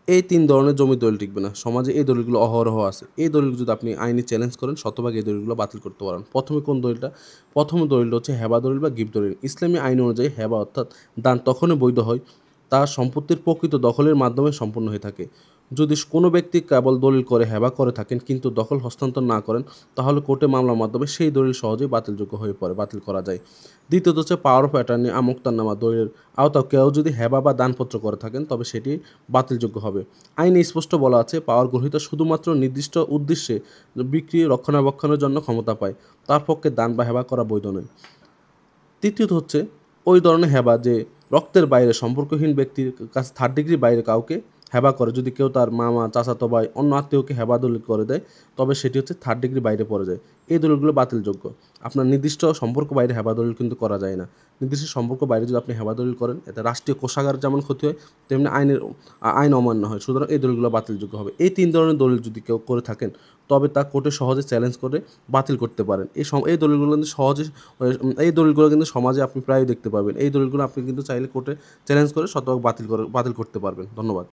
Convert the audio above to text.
এই ৩ ধরনের জমির দলিল টিকবে না। সমাজে এই দলিলগুলো অহরহ আছে। এই দলিল যদি আপনি আইনি চ্যালেঞ্জ করেন, শতভাগ এই দলিলগুলো বাতিল করতে পারেন। ১ম কোন দলিলটা? ১ম দলিলটা হচ্ছে হেবা দলিল বা গিবত দলিল। ইসলামী আইন অনুযায়ী হেবা অর্থাৎ দান তখনই বৈধ হয়, তার সম্পত্তির প্রকৃত দখলের মাধ্যমে সম্পন্ন হয়ে থাকে। যদি কোনো ব্যক্তি কেবল দলিল করে হেবা করে থাকেন কিন্তু দখল হস্তান্তর না করেন, তাহলে কোর্টে মামলার মাধ্যমে সেই দলিল সহজেই বাতিলযোগ্য হয়ে পড়ে, বাতিল করা যায়। দ্বিতীয়ত হচ্ছে পাওয়ার অফ অ্যাটর্নি আমোক্তারনামা দলিলের আওতায় কেউ যদি হেবা বা দানপত্র করে থাকেন, তবে সেটি বাতিলযোগ্য হবে। আইনে স্পষ্ট বলা আছে, পাওয়ার গ্রহীতা শুধুমাত্র নির্দিষ্ট উদ্দেশ্যে বিক্রি রক্ষণাবেক্ষণের জন্য ক্ষমতা পায়। তার পক্ষে দান বা হেবা করা বৈধ নয়। তৃতীয়ত হচ্ছে ওই ধরনের হেবা যে রক্তের বাইরে সম্পর্কহীন ব্যক্তির কাছে থার্ড ডিগ্রির বাইরে কাউকে হেবা করে, যদি কেউ তার মামা, চাচাতো ভাই, অন্য আত্মীয়কে হেবা দলিল করে দেয়, তবে সেটি হচ্ছে থার্ড ডিগ্রির বাইরে পড়ে যায়। এই দলিলগুলো বাতিলযোগ্য। আপনার নির্দিষ্ট সম্পর্ক বাইরে হেবা দলিল কিন্তু করা যায় না। নির্দিষ্ট সম্পর্ক বাইরে যদি আপনি হেবা দলিল করেন, এতে রাষ্ট্রীয় কোষাগার যেমন ক্ষতি হয়, তেমনি আইন অমান্য হয়। সুতরাং এই দলিলগুলো বাতিলযোগ্য হবে। এই ৩ ধরনের দলিল যদি কেউ করে থাকেন, তবে তা কোর্টে সহজে চ্যালেঞ্জ করে বাতিল করতে পারেন। এই দলিলগুলো কিন্তু সহজে এই দলিলগুলো কিন্তু সমাজে আপনি প্রায়ই দেখতে পাবেন। এই দলিলগুলো আপনি কিন্তু চাইলে কোর্টে চ্যালেঞ্জ করে শতভাগ বাতিল করতে পারবেন। ধন্যবাদ।